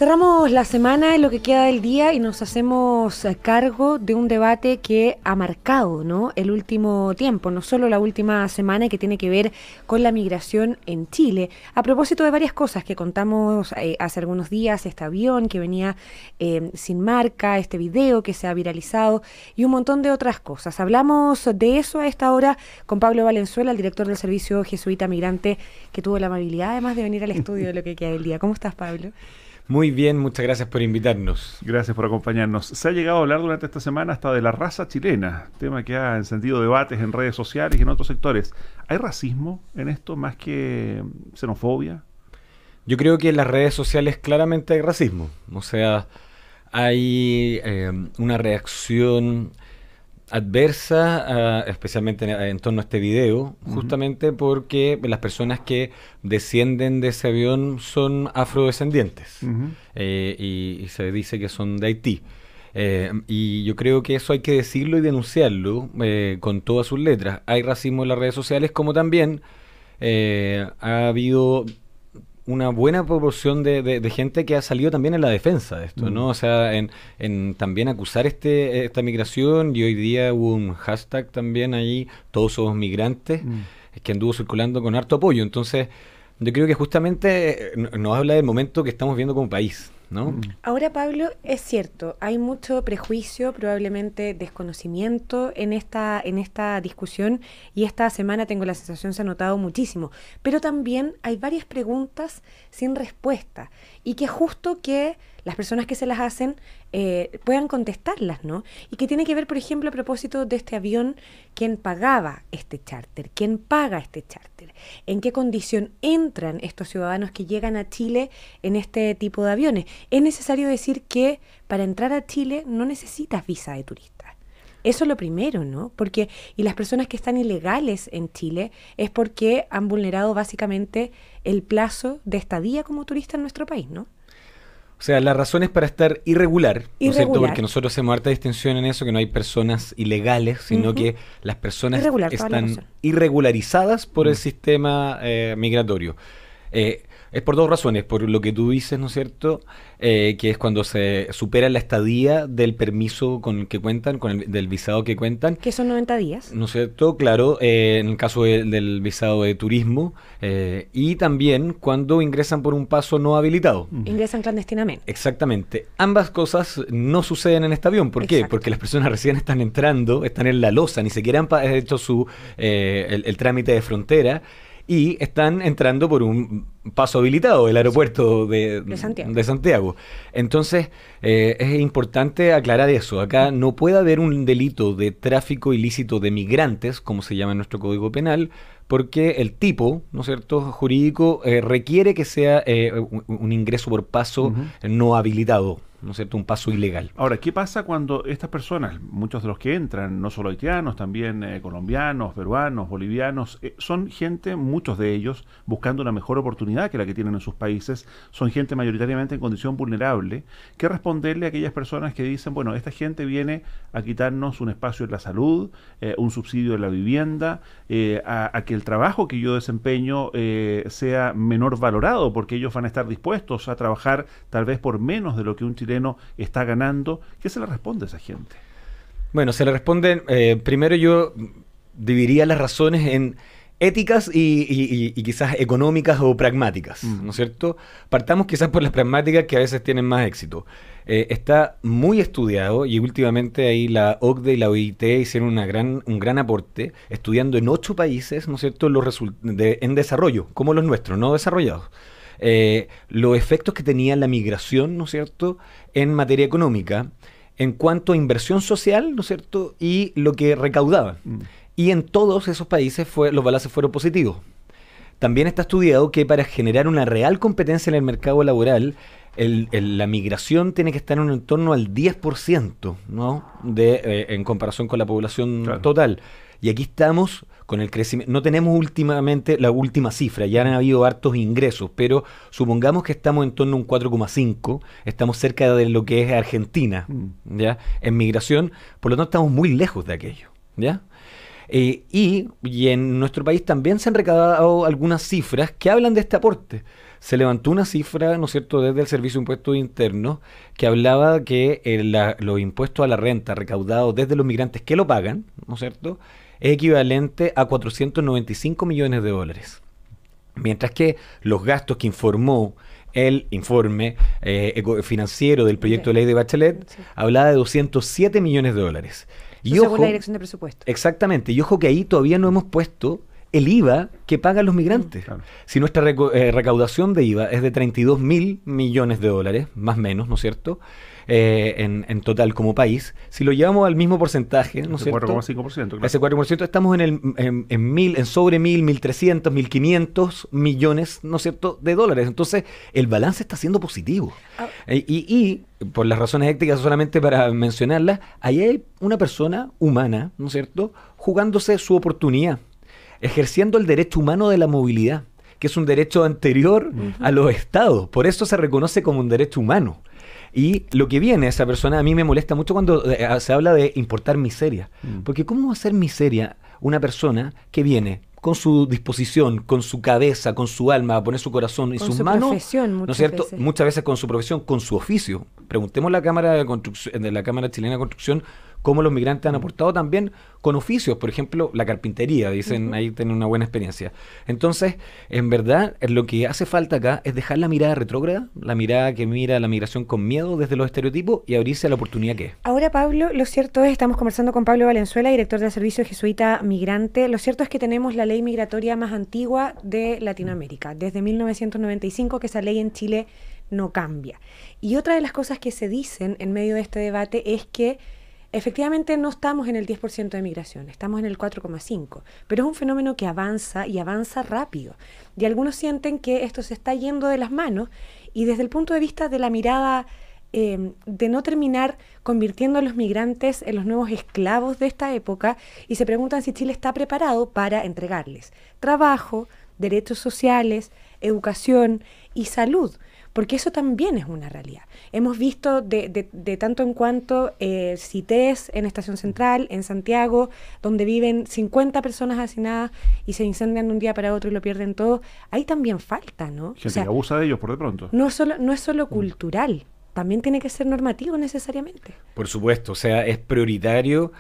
Cerramos la semana en lo que queda del día y nos hacemos cargo de un debate que ha marcado, ¿no?, el último tiempo, no solo la última semana, que tiene que ver con la migración en Chile. A propósito de varias cosas que contamos hace algunos días, este avión que venía sin marca, este video que se ha viralizado y un montón de otras cosas. Hablamos de eso a esta hora con Pablo Valenzuela, el director del Servicio Jesuita Migrante, que tuvo la amabilidad además de venir al estudio de lo que queda del día. ¿Cómo estás, Pablo? Muy bien, muchas gracias por invitarnos. Gracias por acompañarnos. Se ha llegado a hablar durante esta semana hasta de la raza chilena, tema que ha encendido debates en redes sociales y en otros sectores. ¿Hay racismo en esto más que xenofobia? Yo creo que en las redes sociales claramente hay racismo. O sea, hay una reacción adversa, especialmente en torno a este video, justamente porque las personas que descienden de ese avión son afrodescendientes y se dice que son de Haití. Y yo creo que eso hay que decirlo y denunciarlo con todas sus letras. Hay racismo en las redes sociales, como también ha habido una buena proporción de gente que ha salido también en la defensa de esto, ¿no? O sea, en también acusar esta migración, y hoy día hubo un hashtag también ahí, todos somos migrantes, que anduvo circulando con harto apoyo. Entonces, yo creo que justamente nos habla del momento que estamos viendo como país, ¿no? Ahora, Pablo, es cierto, hay mucho prejuicio, probablemente desconocimiento en esta discusión, y esta semana tengo la sensación se ha notado muchísimo, pero también hay varias preguntas sin respuesta y que justo que las personas que se las hacen puedan contestarlas, ¿no? Y que tiene que ver, por ejemplo, a propósito de este avión, ¿quién pagaba este charter? ¿Quién paga este charter? ¿En qué condición entran estos ciudadanos que llegan a Chile en este tipo de aviones? Es necesario decir que para entrar a Chile no necesitas visa de turista. Eso es lo primero, ¿no? Y las personas que están ilegales en Chile es porque han vulnerado básicamente el plazo de estadía como turista en nuestro país, ¿no? O sea, la razón es para estar irregular, ¿no es cierto? Porque nosotros hacemos harta distinción en eso, que no hay personas ilegales, sino que las personas están irregularizadas por el sistema migratorio. Es por dos razones, por lo que tú dices, ¿no es cierto?, que es cuando se supera la estadía del permiso con el que cuentan, del visado que cuentan. Que son 90 días. ¿No es cierto? Claro, en el caso del visado de turismo, y también cuando ingresan por un paso no habilitado. Ingresan clandestinamente. Exactamente. Ambas cosas no suceden en este avión. ¿Por qué? Porque las personas recién están entrando, están en la loza, ni siquiera han hecho el trámite de frontera, y están entrando por un paso habilitado del aeropuerto de Santiago. Entonces, es importante aclarar eso. Acá no puede haber un delito de tráfico ilícito de migrantes, como se llama en nuestro Código Penal, porque el tipo, ¿no es cierto?, jurídico requiere que sea un ingreso por paso no habilitado, ¿no es cierto?, un paso ilegal. Ahora, ¿qué pasa cuando estas personas, muchos de los que entran, no solo haitianos, también colombianos, peruanos, bolivianos, son gente, muchos de ellos, buscando una mejor oportunidad que la que tienen en sus países, son gente mayoritariamente en condición vulnerable? ¿Qué responderle a aquellas personas que dicen, bueno, esta gente viene a quitarnos un espacio en la salud, un subsidio en la vivienda, a que el trabajo que yo desempeño sea menor valorado, porque ellos van a estar dispuestos a trabajar tal vez por menos de lo que un chileno está ganando? ¿Qué se le responde a esa gente? Bueno, se le responde, primero yo dividiría las razones en éticas y quizás económicas o pragmáticas, ¿no es cierto? Partamos quizás por las pragmáticas, que a veces tienen más éxito. Está muy estudiado, y últimamente ahí la OCDE y la OIT hicieron un gran aporte, estudiando en 8 países, ¿no es cierto?, en desarrollo, como los nuestros, no desarrollados. Los efectos que tenía la migración, ¿no es cierto?, en materia económica, en cuanto a inversión social, ¿no es cierto?, y lo que recaudaban. Y en todos esos países los balances fueron positivos. También está estudiado que para generar una real competencia en el mercado laboral, la migración tiene que estar en un torno al 10%, ¿no?, en comparación con la población total. Y aquí estamos con el crecimiento. No tenemos últimamente la última cifra, ya han habido hartos ingresos, pero supongamos que estamos en torno a un 4,5, estamos cerca de lo que es Argentina, ¿ya?, en migración, por lo tanto estamos muy lejos de aquello, ¿ya? Y en nuestro país también se han recaudado algunas cifras que hablan de este aporte. se levantó una cifra, ¿no es cierto?, desde el Servicio de Impuestos Internos, que hablaba que los impuestos a la renta recaudados desde los migrantes que lo pagan, ¿no es cierto?, es equivalente a 495 millones de dólares. Mientras que los gastos que informó el informe financiero del proyecto de ley de Bachelet hablaba de 207 millones de dólares. Y según la Dirección de Presupuesto. Exactamente. Y ojo que ahí todavía no hemos puesto el IVA que pagan los migrantes. Claro. Si nuestra recaudación de IVA es de 32.000 millones de dólares, más o menos, ¿no es cierto?, en total como país, si lo llevamos al mismo porcentaje, ¿no es cierto?, 4,5%. Claro. Ese 4%, estamos en sobre 1.300, 1.500 millones, ¿no es cierto?, de dólares. Entonces, el balance está siendo positivo. Y por las razones éticas, solamente para mencionarlas, ahí hay una persona humana, ¿no es cierto?, jugándose su oportunidad, ejerciendo el derecho humano de la movilidad, que es un derecho anterior a los estados. Por eso se reconoce como un derecho humano. Y lo que viene esa persona, a mí me molesta mucho cuando se habla de importar miseria. Porque ¿cómo va a ser miseria una persona que viene con su disposición, con su cabeza, con su alma, a poner su corazón y con sus su manos, profesión, ¿no es cierto?, veces. Muchas veces con su profesión, con su oficio. Preguntemos a la Cámara de la Cámara Chilena de Construcción cómo los migrantes han aportado también con oficios, por ejemplo, la carpintería, dicen, ahí tienen una buena experiencia. Entonces, en verdad, lo que hace falta acá es dejar la mirada retrógrada, la mirada que mira la migración con miedo desde los estereotipos y abrirse a la oportunidad que es. Ahora, Pablo, lo cierto es, estamos conversando con Pablo Valenzuela, director del Servicio Jesuita Migrante, lo cierto es que tenemos la ley migratoria más antigua de Latinoamérica, desde 1995, que esa ley en Chile no cambia. Y otra de las cosas que se dicen en medio de este debate es que efectivamente no estamos en el 10% de migración, estamos en el 4,5%, pero es un fenómeno que avanza y avanza rápido. Y algunos sienten que esto se está yendo de las manos y desde el punto de vista de la mirada de no terminar convirtiendo a los migrantes en los nuevos esclavos de esta época y se preguntan si Chile está preparado para entregarles trabajo, derechos sociales, educación y salud. Porque eso también es una realidad. Hemos visto de tanto en cuanto CITES en Estación Central, en Santiago, donde viven 50 personas hacinadas y se incendian de un día para otro y lo pierden todo. Ahí también falta, ¿no? Gente que abusa de ellos por de pronto. No es solo cultural, también tiene que ser normativo necesariamente. Por supuesto, o sea, es prioritario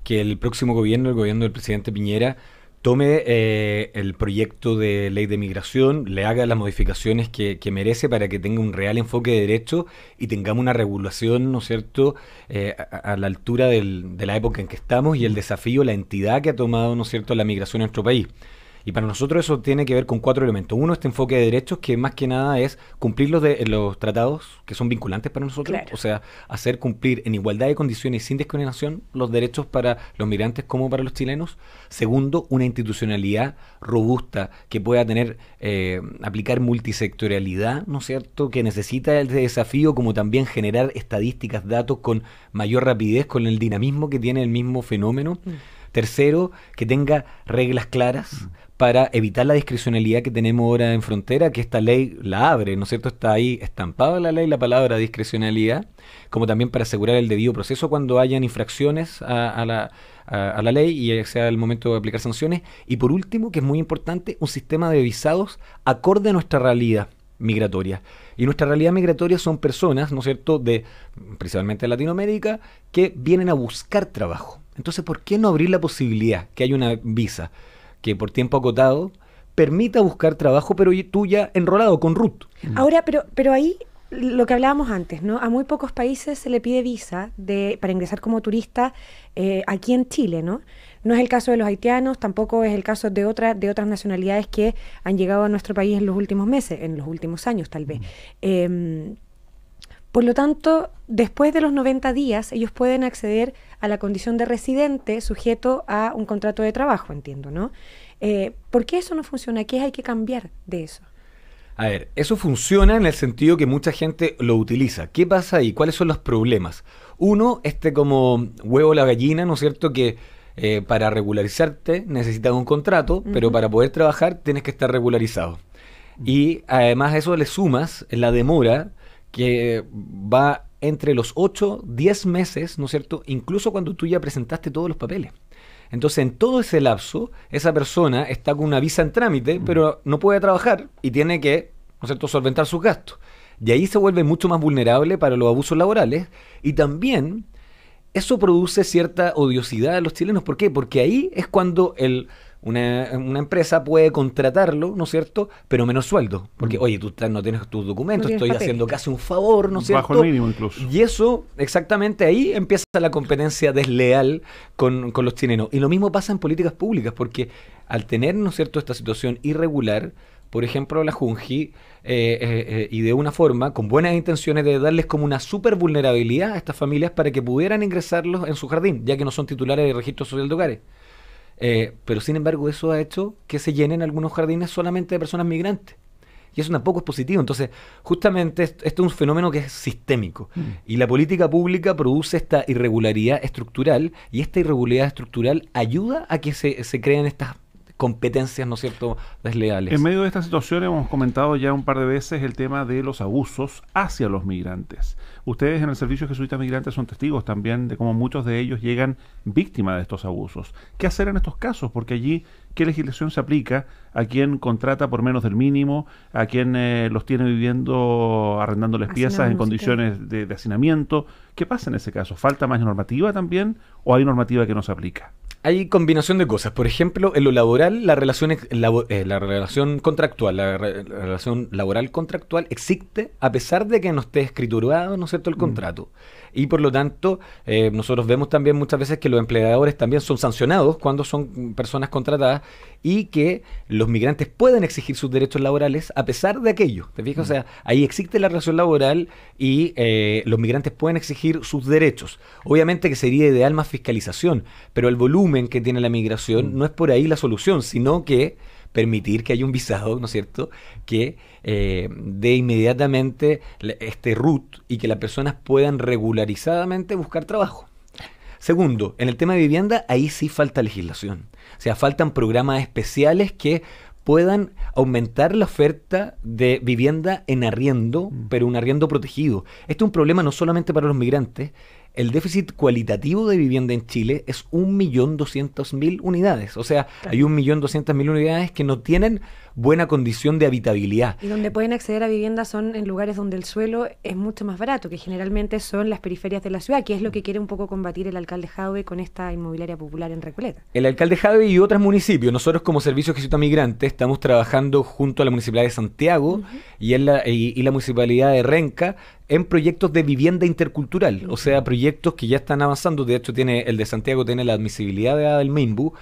que el próximo gobierno, el gobierno del presidente Piñera, tome el proyecto de ley de migración, le haga las modificaciones que merece para que tenga un real enfoque de derecho y tengamos una regulación, ¿no es cierto?, a la altura de la época en que estamos y el desafío, la entidad que ha tomado, ¿no es cierto?, la migración en nuestro país. Y para nosotros eso tiene que ver con 4 elementos. Uno, este enfoque de derechos, que más que nada es cumplir los tratados que son vinculantes para nosotros. Claro. O sea, hacer cumplir en igualdad de condiciones y sin discriminación los derechos para los migrantes como para los chilenos. Segundo, una institucionalidad robusta que pueda tener, aplicar multisectorialidad, ¿no es cierto?, que necesita el desafío, como también generar estadísticas, datos con mayor rapidez, con el dinamismo que tiene el mismo fenómeno. Tercero, que tenga reglas claras para evitar la discrecionalidad que tenemos ahora en frontera, que esta ley la abre, ¿no es cierto? Está ahí estampada en la ley la palabra discrecionalidad, como también para asegurar el debido proceso cuando hayan infracciones a la ley y sea el momento de aplicar sanciones. Y por último, que es muy importante, un sistema de visados acorde a nuestra realidad migratoria. Y nuestra realidad migratoria son personas, ¿no es cierto?, principalmente de Latinoamérica, que vienen a buscar trabajo. Entonces, ¿por qué no abrir la posibilidad que haya una visa que por tiempo acotado permita buscar trabajo, pero tú ya enrolado con RUT? Ahora, pero ahí lo que hablábamos antes, ¿no? A muy pocos países se le pide visa para ingresar como turista aquí en Chile, ¿no? No es el caso de los haitianos, tampoco es el caso de otras nacionalidades que han llegado a nuestro país en los últimos meses, en los últimos años tal vez. Por lo tanto, después de los 90 días, ellos pueden acceder a la condición de residente sujeto a un contrato de trabajo, entiendo, ¿no? ¿Por qué eso no funciona? ¿Qué hay que cambiar de eso? A ver, eso funciona en el sentido que mucha gente lo utiliza. ¿Qué pasa ahí? ¿Cuáles son los problemas? Uno, como huevo o la gallina, ¿no es cierto?, que para regularizarte necesitas un contrato, pero para poder trabajar tienes que estar regularizado. Y además a eso le sumas la demora que va entre los 8, 10 meses, ¿no es cierto?, incluso cuando tú ya presentaste todos los papeles. Entonces, en todo ese lapso, esa persona está con una visa en trámite, pero no puede trabajar y tiene que ¿no es cierto?, solventar sus gastos. Y ahí se vuelve mucho más vulnerable para los abusos laborales y también eso produce cierta odiosidad a los chilenos. ¿Por qué? Porque ahí es cuando una empresa puede contratarlo, ¿no es cierto?, pero menos sueldo. Porque, oye, tú no tienes tus documentos, No tienes estoy papel. haciendo casi un favor, ¿no es cierto? Bajo el mínimo incluso. Y eso, exactamente ahí empieza la competencia desleal con los chilenos. Y lo mismo pasa en políticas públicas, porque al tener, ¿no es cierto?, esta situación irregular, por ejemplo, la Junji, y de una forma, con buenas intenciones de darles como una super vulnerabilidad a estas familias para que pudieran ingresarlos en su jardín, ya que no son titulares de registro social de hogares. Pero sin embargo eso ha hecho que se llenen algunos jardines solamente de personas migrantes. Y eso tampoco es positivo. Entonces, justamente esto es un fenómeno que es sistémico. Y la política pública produce esta irregularidad estructural, y esta irregularidad estructural ayuda a que se creen estas competencias, ¿no es cierto?, desleales. En medio de esta situación hemos comentado ya un par de veces el tema de los abusos hacia los migrantes. Ustedes en el Servicio Jesuita Migrantes son testigos también de cómo muchos de ellos llegan víctimas de estos abusos. ¿Qué hacer en estos casos? Porque allí, ¿qué legislación se aplica a quien contrata por menos del mínimo, a quien los tiene viviendo, arrendándoles piezas en condiciones de hacinamiento? ¿Qué pasa en ese caso? ¿Falta más normativa también o hay normativa que no se aplica? Hay combinación de cosas. Por ejemplo, en lo laboral, la relación contractual, la relación laboral contractual existe a pesar de que no esté escriturado, ¿no es cierto?, el contrato. Y por lo tanto, nosotros vemos también muchas veces que los empleadores también son sancionados cuando son personas contratadas y que los migrantes pueden exigir sus derechos laborales a pesar de aquello. ¿Te fijas? O sea, ahí existe la relación laboral y los migrantes pueden exigir sus derechos. Obviamente que sería ideal más fiscalización, pero el volumen que tiene la migración no es por ahí la solución, sino que permitir que haya un visado, ¿no es cierto?, que dé inmediatamente este RUT y que las personas puedan regularizadamente buscar trabajo. Segundo, en el tema de vivienda, ahí sí falta legislación. O sea, faltan programas especiales que puedan aumentar la oferta de vivienda en arriendo, pero un arriendo protegido. Este es un problema no solamente para los migrantes. El déficit cualitativo de vivienda en Chile es 1.200.000 unidades. O sea, claro, hay 1.200.000 unidades que no tienen buena condición de habitabilidad. Y donde pueden acceder a viviendas son en lugares donde el suelo es mucho más barato, que generalmente son las periferias de la ciudad, que es lo que quiere un poco combatir el alcalde Jadwe con esta inmobiliaria popular en Recoleta. El alcalde Jadwe y otros municipios. Nosotros como Servicio Jesuita Migrante estamos trabajando junto a la Municipalidad de Santiago y la Municipalidad de Renca en proyectos de vivienda intercultural, o sea, proyectos que ya están avanzando. De hecho, el de Santiago tiene la admisibilidad del MINBU,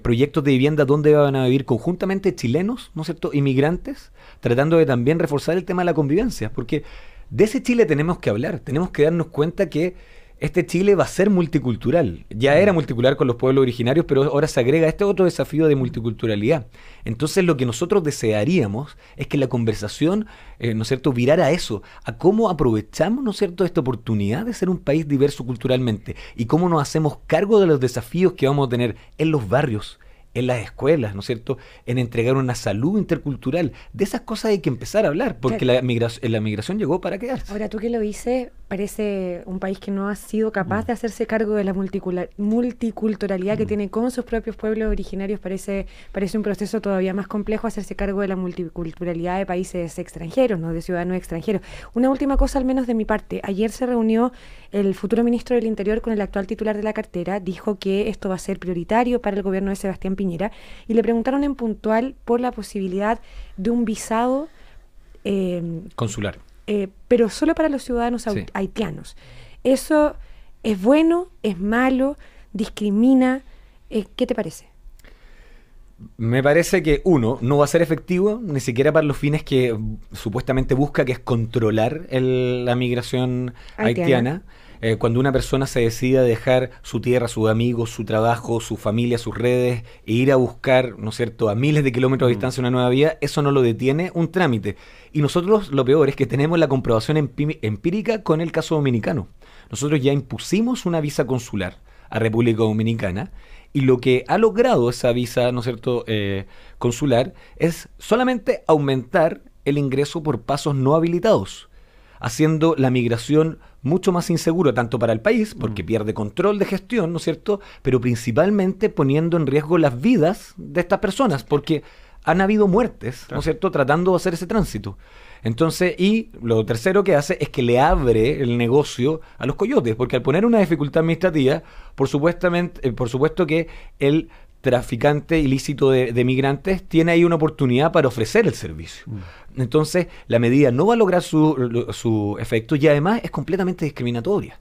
proyectos de vivienda donde van a vivir conjuntamente chilenos, ¿no es cierto?, inmigrantes, tratando de también reforzar el tema de la convivencia, porque de ese Chile tenemos que hablar, tenemos que darnos cuenta que este Chile va a ser multicultural. Ya era multicultural con los pueblos originarios, pero ahora se agrega este otro desafío de multiculturalidad. Entonces, lo que nosotros desearíamos es que la conversación, ¿no es cierto?, virara a eso, a cómo aprovechamos, ¿no es cierto?, esta oportunidad de ser un país diverso culturalmente y cómo nos hacemos cargo de los desafíos que vamos a tener en los barrios, en las escuelas, ¿no es cierto?, en entregar una salud intercultural. De esas cosas hay que empezar a hablar, porque claro, la migración llegó para quedarse. Ahora, tú que lo dices, parece un país que no ha sido capaz de hacerse cargo de la multiculturalidad que tiene con sus propios pueblos originarios. Parece un proceso todavía más complejo hacerse cargo de la multiculturalidad de países extranjeros, ¿no?, de ciudadanos extranjeros. Una última cosa, al menos de mi parte. Ayer se reunió el futuro ministro del Interior con el actual titular de la cartera. Dijo que esto va a ser prioritario para el gobierno de Sebastián Piñera, y le preguntaron en puntual por la posibilidad de un visado consular, pero solo para los ciudadanos haitianos. ¿Eso es bueno, es malo, discrimina? ¿Qué te parece? Me parece que, uno, no va a ser efectivo, ni siquiera para los fines que supuestamente busca, que es controlar la migración haitiana. Cuando una persona se decide a dejar su tierra, sus amigos, su trabajo, su familia, sus redes, e ir a buscar, ¿no es cierto?, a miles de kilómetros de distancia una nueva vida, eso no lo detiene un trámite. Y nosotros, lo peor es que tenemos la comprobación empírica con el caso dominicano. Nosotros ya impusimos una visa consular a República Dominicana, y lo que ha logrado esa visa, ¿no es cierto?, consular, es solamente aumentar el ingreso por pasos no habilitados, haciendo la migración mucho más insegura, tanto para el país, porque pierde control de gestión, ¿no es cierto?, pero principalmente poniendo en riesgo las vidas de estas personas, porque han habido muertes, ¿no es cierto?, tratando de hacer ese tránsito. Entonces, y lo tercero que hace es que le abre el negocio a los coyotes, porque al poner una dificultad administrativa, por supuesto que el traficante ilícito de migrantes tiene ahí una oportunidad para ofrecer el servicio. Entonces, la medida no va a lograr su efecto y además es completamente discriminatoria.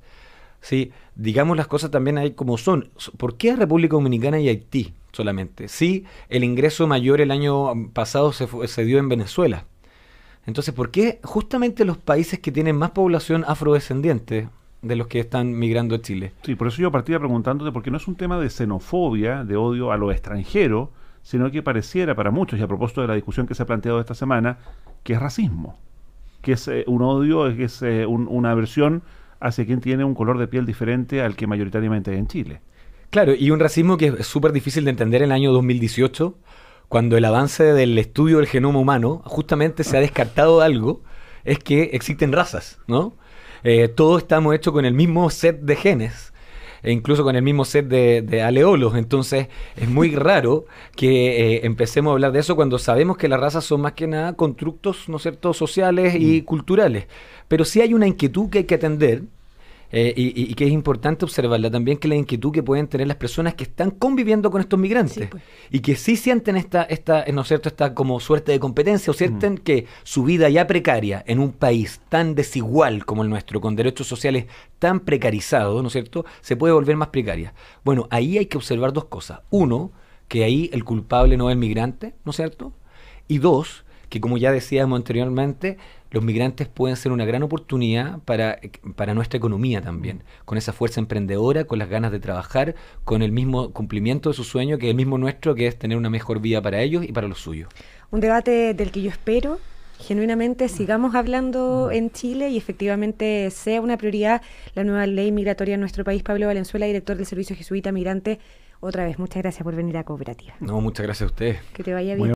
Sí, digamos las cosas también ahí como son. ¿Por qué República Dominicana y Haití solamente? Sí, el ingreso mayor el año pasado se dio en Venezuela. Entonces, ¿por qué justamente los países que tienen más población afrodescendiente de los que están migrando a Chile? Sí, por eso yo partía preguntándote, porque no es un tema de xenofobia, de odio a lo extranjero, sino que pareciera para muchos, y a propósito de la discusión que se ha planteado esta semana, que es racismo, que es un odio, que es una aversión hacia quien tiene un color de piel diferente al que mayoritariamente hay en Chile. Claro, y un racismo que es súper difícil de entender en el año 2018, cuando el avance del estudio del genoma humano justamente se ha descartado algo, es que existen razas, ¿no? Todos estamos hechos con el mismo set de genes, e incluso con el mismo set de aleolos. Entonces es muy raro que empecemos a hablar de eso cuando sabemos que las razas son más que nada constructos, ¿no es cierto?, sociales y culturales. Pero sí hay una inquietud que hay que atender, y que es importante observarla también, que la inquietud que pueden tener las personas que están conviviendo con estos migrantes, Sí, pues. y que sí sienten ¿no es cierto?, esta como suerte de competencia, o sienten que su vida ya precaria en un país tan desigual como el nuestro, con derechos sociales tan precarizados, ¿no es cierto?, se puede volver más precaria. Bueno, ahí hay que observar dos cosas. Uno, que ahí el culpable no es el migrante, ¿no es cierto? Y dos, que como ya decíamos anteriormente, los migrantes pueden ser una gran oportunidad para nuestra economía también, con esa fuerza emprendedora, con las ganas de trabajar, con el mismo cumplimiento de su sueño, que es el mismo nuestro, que es tener una mejor vida para ellos y para los suyos. Un debate del que yo espero genuinamente sigamos hablando en Chile y efectivamente sea una prioridad la nueva ley migratoria en nuestro país. Pablo Valenzuela, director del Servicio Jesuita Migrante, otra vez, muchas gracias por venir a Cooperativa. No, muchas gracias a ustedes. Que te vaya bien.